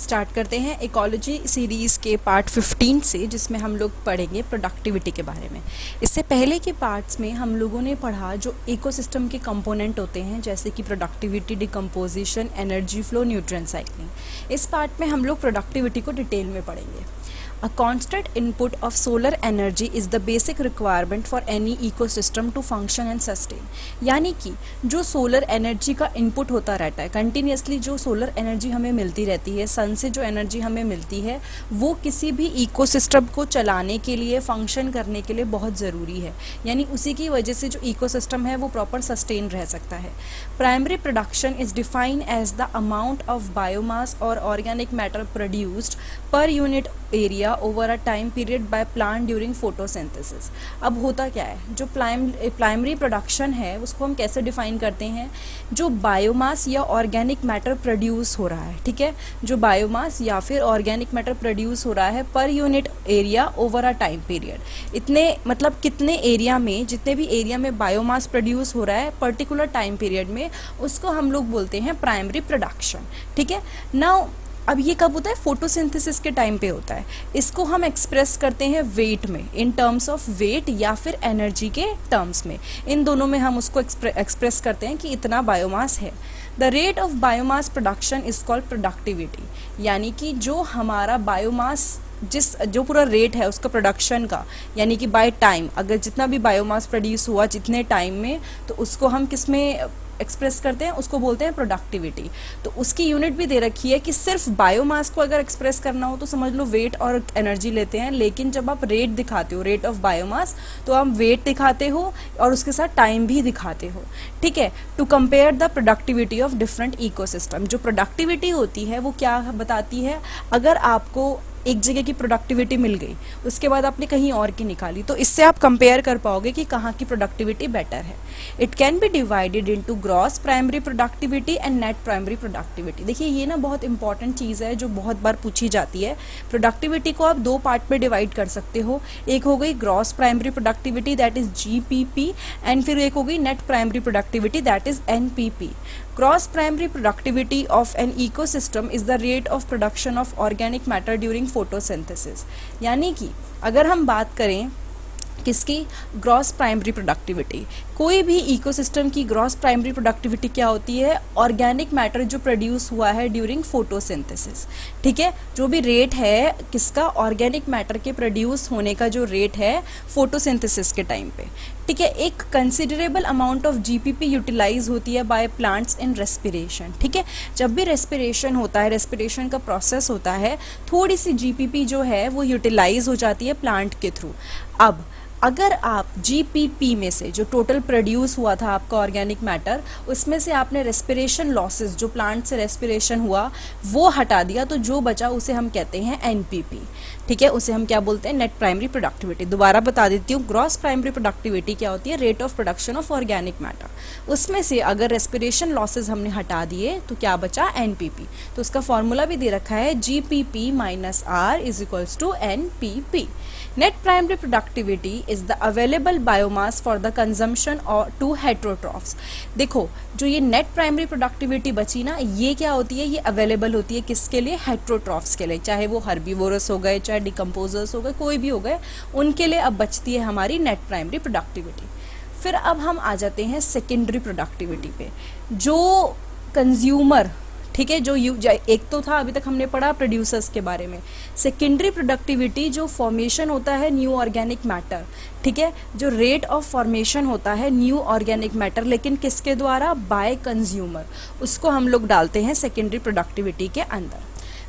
Start करते हैं ecology series के पार्ट 15 से, जिसमें हम लोग पढ़ेंगे प्रोडक्टिविटी के बारे में। इससे पहले के पार्ट्स में हम लोगों ने पढ़ा जो इकोसिस्टम के कंपोनेंट होते हैं, जैसे कि productivity, decomposition, energy flow, nutrient cycling. इस पार्ट में हम लोग प्रोडक्टिविटी को डिटेल में पढ़ेंगे। A constant input of solar energy is the basic requirement for any ecosystem to function and sustain। यानी कि जो सोलर एनर्जी का इनपुट होता रहता है कंटिन्यूसली, जो सोलर एनर्जी हमें मिलती रहती है, सन से जो एनर्जी हमें मिलती है, वो किसी भी इकोसिस्टम को चलाने के लिए, फंक्शन करने के लिए बहुत ज़रूरी है। यानी उसी की वजह से जो इकोसिस्टम है वो प्रॉपर सस्टेन रह सकता है। Primary production is defined as the amount of biomass or organic matter produced per unit area over a time period by plant during photosynthesis. अब होता क्या है, जो प्राइमरी प्रोडक्शन है उसको हम कैसे डिफाइन करते हैं? जो बायोमास या ऑर्गेनिक मैटर प्रोड्यूस हो रहा है, ठीक है, जो बायोमास या फिर ऑर्गेनिक मैटर प्रोड्यूस हो रहा है पर unit area over a time period. इतने मतलब कितने एरिया में, जितने भी एरिया में बायोमास प्रोड्यूस हो रहा है पर्टिकुलर टाइम पीरियड में, उसको हम लोग बोलते हैं प्राइमरी प्रोडक्शन। ठीक है। नाउ अब ये कब होता है? फोटोसिंथेसिस के टाइम पे होता है। इसको हम एक्सप्रेस करते हैं वेट में, इन टर्म्स ऑफ वेट या फिर एनर्जी के टर्म्स में। इन दोनों में हम उसको एक्सप्रेस करते हैं कि इतना बायोमास है। The rate of biomass production is called productivity. यानी कि जो हमारा बायोमास जो पूरा रेट है उसका प्रोडक्शन का, यानी कि बाय टाइम, अगर जितना भी बायोमास प्रोड्यूस हुआ जितने टाइम में, तो उसको हम किस में एक्सप्रेस करते हैं? उसको बोलते हैं प्रोडक्टिविटी। तो उसकी यूनिट भी दे रखी है कि सिर्फ बायोमास को अगर एक्सप्रेस करना हो तो समझ लो वेट और एनर्जी लेते हैं, लेकिन जब आप रेट दिखाते हो, रेट ऑफ बायोमास, तो आप वेट दिखाते हो और उसके साथ टाइम भी दिखाते हो। ठीक है। To compare the productivity of different ecosystem. जो प्रोडक्टिविटी होती है वो क्या बताती है? अगर आपको एक जगह की प्रोडक्टिविटी मिल गई, उसके बाद आपने कहीं और की निकाली, तो इससे आप कंपेयर कर पाओगे कि कहाँ की प्रोडक्टिविटी बेटर है। It can be divided into gross primary productivity and net primary productivity. देखिए ये ना बहुत इंपॉर्टेंट चीज़ है जो बहुत बार पूछी जाती है। प्रोडक्टिविटी को आप दो पार्ट में डिवाइड कर सकते हो। एक हो गई gross primary productivity, that is GPP, and फिर एक हो गई net primary productivity, that is NPP। Gross primary productivity of an ecosystem is the rate of production of organic matter during photosynthesis। यानी कि अगर हम बात करें किसकी? Gross primary productivity. कोई भी इकोसिस्टम की ग्रॉस प्राइमरी प्रोडक्टिविटी क्या होती है? ऑर्गेनिक मैटर जो प्रोड्यूस हुआ है ड्यूरिंग फोटोसिंथेसिस। ठीक है। जो भी रेट है किसका? ऑर्गेनिक मैटर के प्रोड्यूस होने का जो रेट है फोटोसिंथेसिस के टाइम पे। ठीक है। एक considerable amount of GPP utilize होती है बाय प्लांट्स इन रेस्पिरेशन। ठीक है। जब भी रेस्पिरेशन होता है, रेस्पिरेशन का प्रोसेस होता है, थोड़ी सी GPP जो है वो यूटिलाइज हो जाती है प्लांट के थ्रू। अब अगर आप GPP में से जो टोटल प्रोड्यूस हुआ था आपका ऑर्गेनिक मैटर, उसमें से आपने रेस्पिरेशन लॉसेस, जो प्लांट से रेस्पिरेशन हुआ, वो हटा दिया, तो जो बचा उसे हम कहते हैं NPP। ठीक है। उसे हम क्या बोलते हैं? Net primary productivity. दोबारा बता देती हूँ, ग्रॉस प्राइमरी प्रोडक्टिविटी क्या होती है? Rate of production of organic matter. उसमें से अगर रेस्पिरेशन लॉसेस हमने हटा दिए तो क्या बचा? NPP। तो उसका फॉर्मूला भी दे रखा है, GPP - R = NPP। Net primary productivity is the available biomass for the consumption or to heterotrophs। देखो जो ये नेट प्राइमरी प्रोडक्टिविटी बची ना, ये क्या होती है? ये अवेलेबल होती है किसके लिए? हेट्रोट्रॉफ्स के लिए। चाहे वो हर्बीवोरस हो गए, चाहे डिकम्पोजर्स हो गए, कोई भी हो गए, उनके लिए अब बचती है हमारी नेट प्राइमरी प्रोडक्टिविटी। फिर अब हम आ जाते हैं सेकेंडरी प्रोडक्टिविटी पे। जो कंज्यूमर, ठीक है, जो एक तो था अभी तक हमने पढ़ा प्रोड्यूसर्स के बारे में। सेकेंडरी प्रोडक्टिविटी जो फॉर्मेशन होता है न्यू ऑर्गेनिक मैटर, ठीक है, जो रेट ऑफ फॉर्मेशन होता है न्यू ऑर्गेनिक मैटर, लेकिन किसके द्वारा? बाय कंज्यूमर, उसको हम लोग डालते हैं सेकेंडरी प्रोडक्टिविटी के अंदर।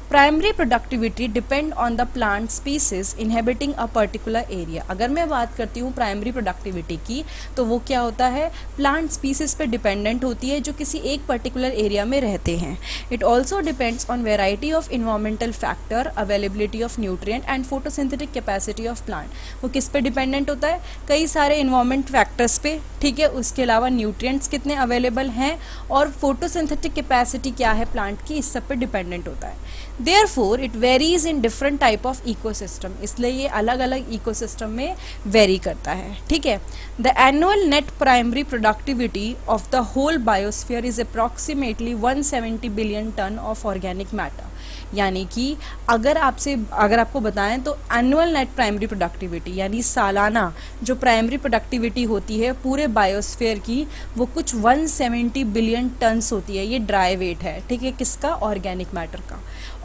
Primary productivity depend on the plant species inhabiting a particular area. अगर मैं बात करती हूँ प्राइमरी प्रोडक्टिविटी की, तो वो क्या होता है? प्लांट स्पीसीज पे डिपेंडेंट होती है जो किसी एक पर्टिकुलर एरिया में रहते हैं। It also depends on variety of environmental factor, availability of nutrient and photosynthetic capacity of plant. वो किस पे डिपेंडेंट होता है? कई सारे इन्वायरमेंट फैक्टर्स पे। ठीक है। उसके अलावा न्यूट्रिएंट्स कितने अवेलेबल हैं और फोटोसिंथेटिक कैपेसिटी क्या है प्लांट की, इस सब पे डिपेंडेंट होता है। Therefore, it varies in different type of ecosystem। इसलिए ये अलग अलग इकोसिस्टम में वेरी करता है। ठीक है। The annual net primary productivity of the whole biosphere is approximately 170 billion ton of organic matter। यानी कि अगर आपको बताएं तो एनुअल नेट प्राइमरी प्रोडक्टिविटी यानी सालाना जो प्राइमरी प्रोडक्टिविटी होती है पूरे बायोस्फीयर की, वो कुछ 170 बिलियन टन्स होती है। ये ड्राई वेट है, ठीक है, किसका? ऑर्गेनिक मैटर का।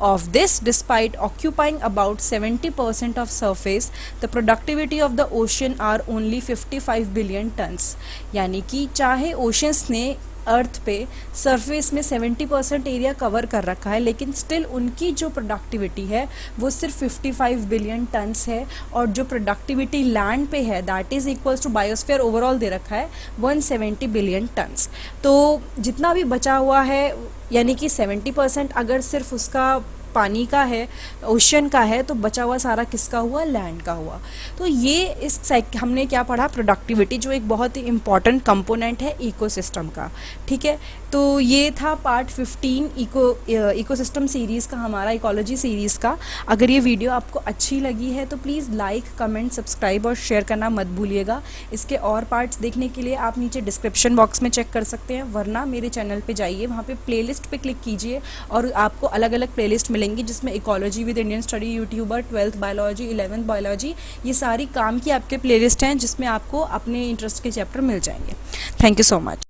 Of this, despite occupying about 70% of surface, the productivity of the ocean are only 55 billion tons। यानी कि चाहे ओशंस ने अर्थ पे सरफेस में 70% एरिया कवर कर रखा है, लेकिन स्टिल उनकी जो प्रोडक्टिविटी है वो सिर्फ 55 बिलियन टन्स है, और जो प्रोडक्टिविटी लैंड पे है that is equals to biosphere overall दे रखा है 170 बिलियन टन्स। तो जितना भी बचा हुआ है यानी कि 70% अगर सिर्फ उसका पानी का है, ओशन का है, तो बचा हुआ सारा किसका हुआ? लैंड का हुआ। तो ये हमने क्या पढ़ा? प्रोडक्टिविटी, जो एक बहुत ही इंपॉर्टेंट कंपोनेंट है इकोसिस्टम का, ठीक है। तो ये था पार्ट 15 इकोसिस्टम सीरीज़ का, हमारा इकोलॉजी सीरीज़ का। अगर ये वीडियो आपको अच्छी लगी है तो प्लीज़ लाइक, कमेंट, सब्सक्राइब और शेयर करना मत भूलिएगा। इसके और पार्ट्स देखने के लिए आप नीचे डिस्क्रिप्शन बॉक्स में चेक कर सकते हैं, वरना मेरे चैनल पे जाइए, वहाँ पे प्लेलिस्ट पे क्लिक कीजिए और आपको अलग अलग प्लेलिस्ट मिलेंगी जिसमें ecology with Indian study YouTuber, 12th biology, 11th biology, ये सारी काम की आपके प्लेलिस्ट हैं जिसमें आपको अपने इंटरेस्ट के चैप्टर मिल जाएंगे। Thank you so much.